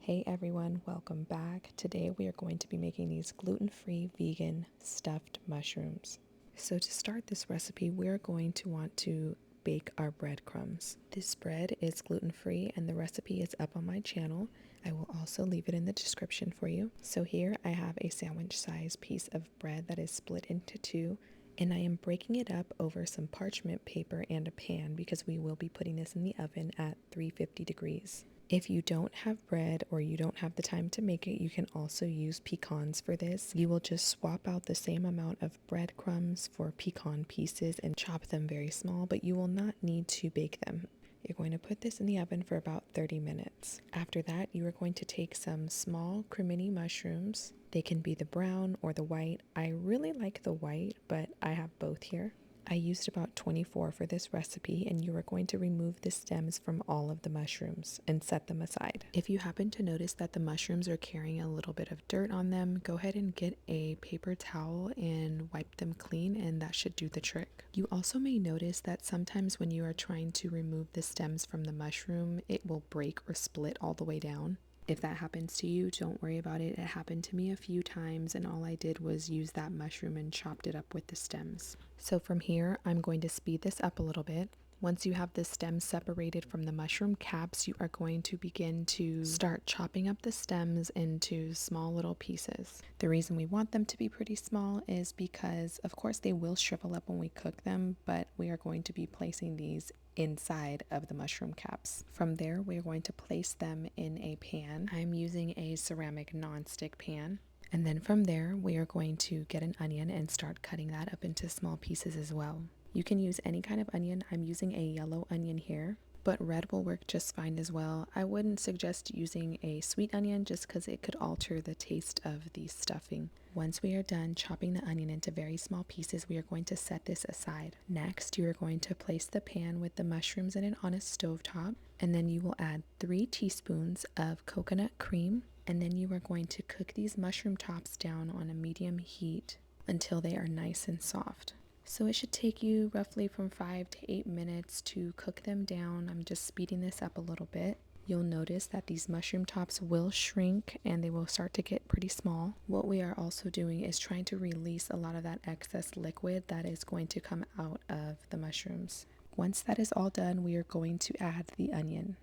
Hey everyone, welcome back. Today we are going to be making these gluten-free vegan stuffed mushrooms. So to start this recipe, we're going to want to bake our breadcrumbs. This bread is gluten-free and the recipe is up on my channel. I will also leave it in the description for you. So here I have a sandwich-sized piece of bread that is split into two, and I am breaking it up over some parchment paper and a pan because we will be putting this in the oven at 350 degrees. If you don't have bread or you don't have the time to make it, you can also use pecans for this. You will just swap out the same amount of breadcrumbs for pecan pieces and chop them very small, but you will not need to bake them. You're going to put this in the oven for about 30 minutes. After that, you are going to take some small Cremini mushrooms. They can be the brown or the white. I really like the white, but I have both here. I used about 24 for this recipe, and you are going to remove the stems from all of the mushrooms and set them aside. If you happen to notice that the mushrooms are carrying a little bit of dirt on them, go ahead and get a paper towel and wipe them clean, and that should do the trick. You also may notice that sometimes when you are trying to remove the stems from the mushroom, it will break or split all the way down. If that happens to you, don't worry about it. It happened to me a few times, and all I did was use that mushroom and chopped it up with the stems. So from here, I'm going to speed this up a little bit. Once you have the stems separated from the mushroom caps, you are going to begin to start chopping up the stems into small little pieces. The reason we want them to be pretty small is because, of course, they will shrivel up when we cook them, but we are going to be placing these inside of the mushroom caps. From there, we're going to place them in a pan. I'm using a ceramic non-stick pan. And then from there, we are going to get an onion and start cutting that up into small pieces as well. You can use any kind of onion. I'm using a yellow onion here, but red will work just fine as well. I wouldn't suggest using a sweet onion just because it could alter the taste of the stuffing. Once we are done chopping the onion into very small pieces, we are going to set this aside. Next, you are going to place the pan with the mushrooms in it on a stovetop, and then you will add 3 teaspoons of coconut cream, and then you are going to cook these mushroom tops down on a medium heat until they are nice and soft. So it should take you roughly from 5 to 8 minutes to cook them down. I'm just speeding this up a little bit. You'll notice that these mushroom tops will shrink and they will start to get pretty small. What we are also doing is trying to release a lot of that excess liquid that is going to come out of the mushrooms. Once that is all done, we are going to add the onion.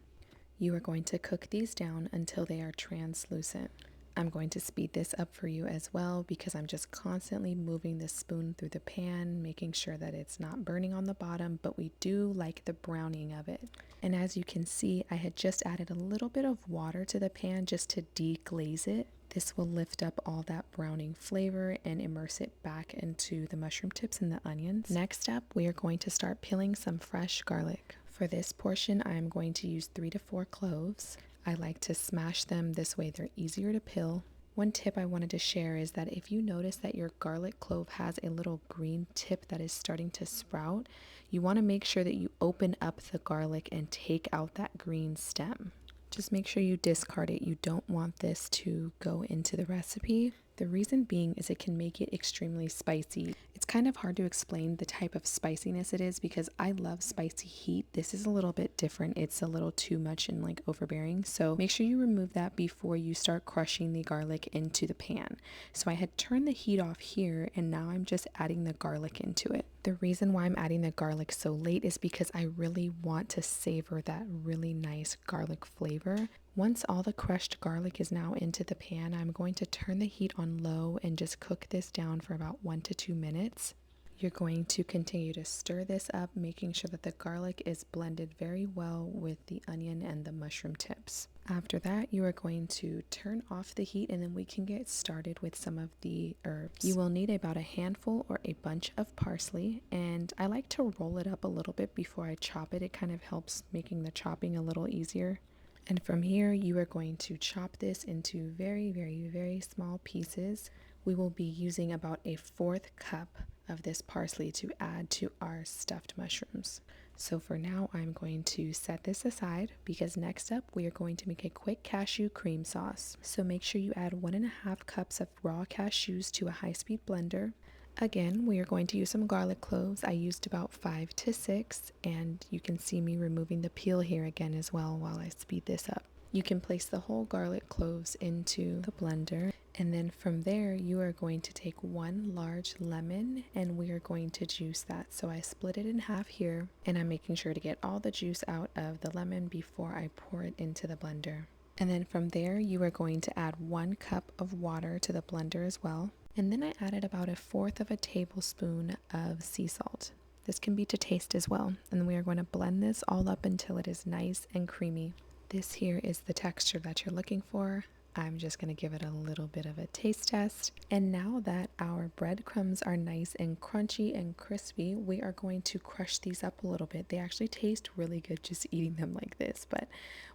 You are going to cook these down until they are translucent. I'm going to speed this up for you as well because I'm just constantly moving the spoon through the pan, making sure that it's not burning on the bottom, but we do like the browning of it. And as you can see, I had just added a little bit of water to the pan just to deglaze it. This will lift up all that browning flavor and immerse it back into the mushroom tips and the onions. Next up, we are going to start peeling some fresh garlic. For this portion, I'm going to use 3 to 4 cloves. I like to smash them, this way they're easier to peel. One tip I wanted to share is that if you notice that your garlic clove has a little green tip that is starting to sprout, you want to make sure that you open up the garlic and take out that green stem. Just make sure you discard it. You don't want this to go into the recipe. The reason being is it can make it extremely spicy. It's kind of hard to explain the type of spiciness it is because I love spicy heat. This is a little bit different. It's a little too much and like overbearing. So make sure you remove that before you start crushing the garlic into the pan. So I had turned the heat off here and now I'm just adding the garlic into it. The reason why I'm adding the garlic so late is because I really want to savor that really nice garlic flavor. Once all the crushed garlic is now into the pan, I'm going to turn the heat on low and just cook this down for about 1 to 2 minutes. You're going to continue to stir this up, making sure that the garlic is blended very well with the onion and the mushroom tips. After that, you are going to turn off the heat and then we can get started with some of the herbs. You will need about a handful or a bunch of parsley, and I like to roll it up a little bit before I chop it. It kind of helps making the chopping a little easier. And from here, you are going to chop this into very, very, very small pieces. We will be using about a 1/4 cup of this parsley to add to our stuffed mushrooms. So for now, I'm going to set this aside because next up, we are going to make a quick cashew cream sauce. So make sure you add 1.5 cups of raw cashews to a high-speed blender. Again, we are going to use some garlic cloves. I used about 5 to 6, and you can see me removing the peel here again as well while I speed this up. You can place the whole garlic cloves into the blender, and then from there you are going to take one large lemon and we are going to juice that. So I split it in half here, and I'm making sure to get all the juice out of the lemon before I pour it into the blender. And then from there you are going to add 1 cup of water to the blender as well. And then I added about 1/4 of a tablespoon of sea salt. This can be to taste as well. And then we are going to blend this all up until it is nice and creamy. This here is the texture that you're looking for. I'm just going to give it a little bit of a taste test. And now that our breadcrumbs are nice and crunchy and crispy, we are going to crush these up a little bit. They actually taste really good just eating them like this, but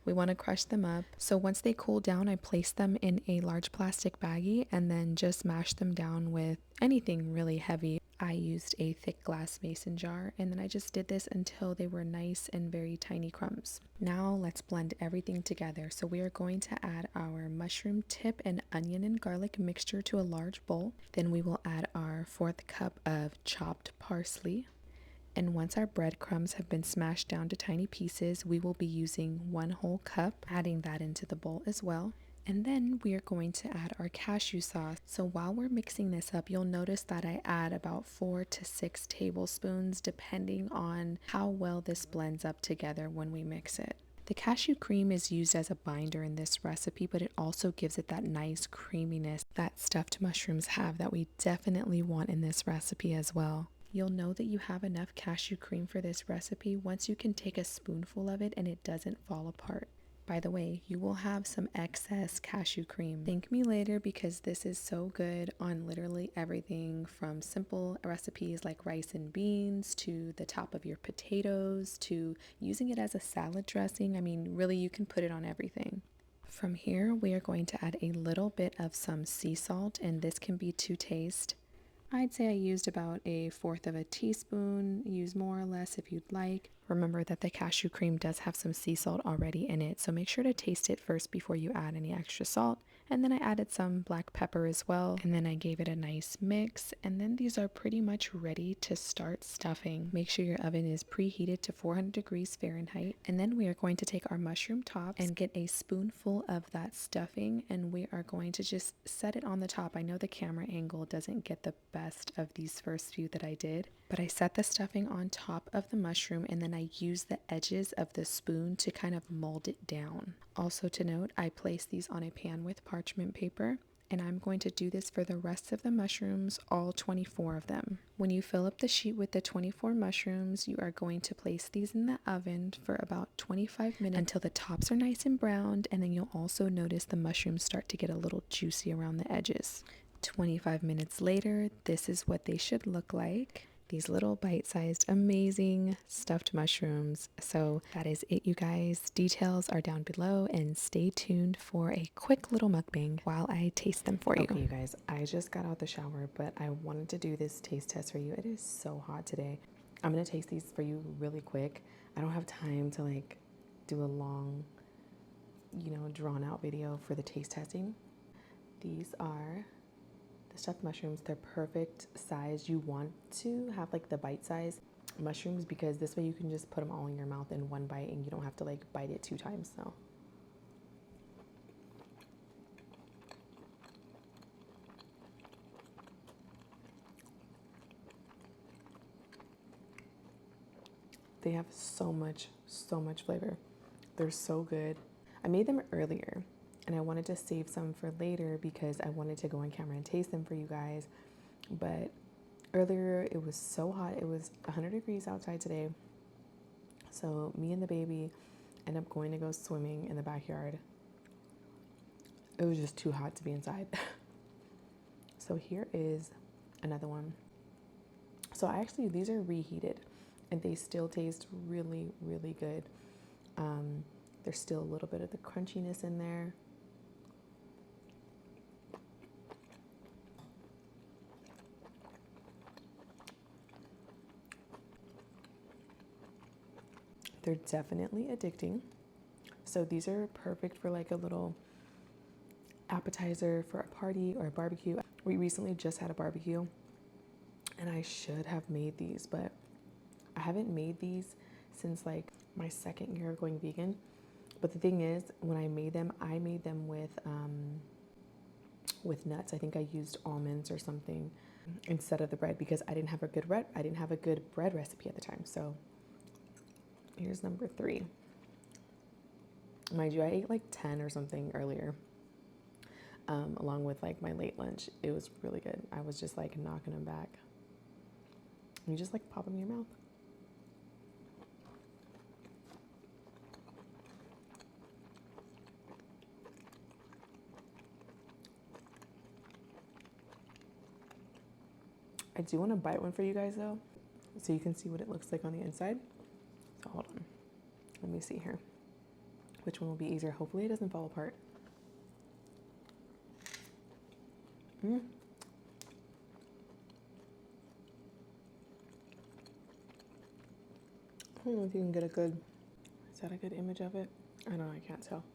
we want to crush them up. So once they cool down, I place them in a large plastic baggie and then just mash them down with anything really heavy. I used a thick glass mason jar, and then I just did this until they were nice and very tiny crumbs. Now let's blend everything together. So we are going to add our mushroom tip and onion and garlic mixture to a large bowl. Then we will add our 4th cup of chopped parsley. And once our breadcrumbs have been smashed down to tiny pieces, we will be using 1 whole cup, adding that into the bowl as well. And then we are going to add our cashew sauce. So while we're mixing this up, you'll notice that I add about 4 to 6 tablespoons depending on how well this blends up together when we mix it. The cashew cream is used as a binder in this recipe, but it also gives it that nice creaminess that stuffed mushrooms have that we definitely want in this recipe as well. You'll know that you have enough cashew cream for this recipe once you can take a spoonful of it and it doesn't fall apart. By the way, you will have some excess cashew cream. Thank me later because this is so good on literally everything from simple recipes like rice and beans to the top of your potatoes to using it as a salad dressing. I mean, really, you can put it on everything. From here, we are going to add a little bit of some sea salt, and this can be to taste. I'd say I used about 1/4 of a teaspoon. Use more or less if you'd like. Remember that the cashew cream does have some sea salt already in it, so make sure to taste it first before you add any extra salt. And then I added some black pepper as well, and then I gave it a nice mix. And then these are pretty much ready to start stuffing. Make sure your oven is preheated to 400 degrees Fahrenheit. And then we are going to take our mushroom tops and get a spoonful of that stuffing, and we are going to just set it on the top. I know the camera angle doesn't get the best of these first few that I did, but I set the stuffing on top of the mushroom, and then I use the edges of the spoon to kind of mold it down. Also to note, I place these on a pan with parchment paper, and I'm going to do this for the rest of the mushrooms, all 24 of them. When you fill up the sheet with the 24 mushrooms, you are going to place these in the oven for about 25 minutes until the tops are nice and browned, and then you'll also notice the mushrooms start to get a little juicy around the edges. 25 minutes later, this is what they should look like. These little bite-sized, amazing stuffed mushrooms. So that is it, you guys. Details are down below, and stay tuned for a quick little mukbang while I taste them for you. Okay, you guys, I just got out the shower, but I wanted to do this taste test for you. It is so hot today. I'm gonna taste these for you really quick. I don't have time to like do a long, drawn out video for the taste testing. These are the stuffed mushrooms. They're perfect size. You want to have like the bite size mushrooms because this way you can just put them all in your mouth in one bite and you don't have to like bite it 2 times. So they have so much flavor. They're so good. I made them earlier and I wanted to save some for later because I wanted to go on camera and taste them for you guys. But earlier it was so hot. It was 100 degrees outside today. So me and the baby ended up going to go swimming in the backyard. It was just too hot to be inside. So here is another one. So these are reheated and they still taste really, really good. There's still a little bit of the crunchiness in there. They're definitely addicting. So these are perfect for like a little appetizer for a party or a barbecue. We recently just had a barbecue and I should have made these, but I haven't made these since like my 2nd year of going vegan. But the thing is, when I made them with nuts. I think I used almonds or something instead of the bread because I didn't have a good bread recipe at the time. So here's number 3. Mind you, I ate like 10 or something earlier, along with like my late lunch. It was really good. I was just like knocking them back. You just like pop them in your mouth. I do want to bite one for you guys though, so you can see what it looks like on the inside. So hold on. Let me see here. Which one will be easier? Hopefully it doesn't fall apart. I don't know if you can get is that a good image of it? I don't know, I can't tell.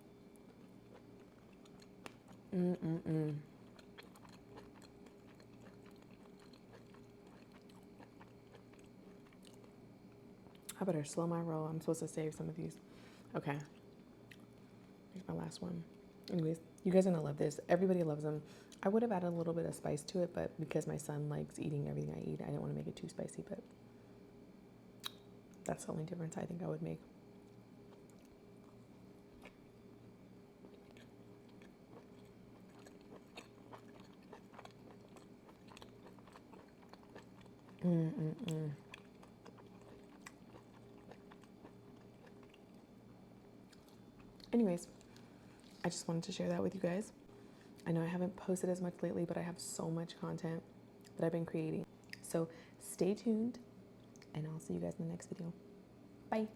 I better slow my roll. I'm supposed to save some of these. Okay. Here's my last one. Anyways, you guys are gonna love this. Everybody loves them. I would have added a little bit of spice to it, but because my son likes eating everything I eat, I didn't want to make it too spicy, but that's the only difference I think I would make. Anyways, I just wanted to share that with you guys. I know I haven't posted as much lately, but I have so much content that I've been creating. So stay tuned, and I'll see you guys in the next video. Bye.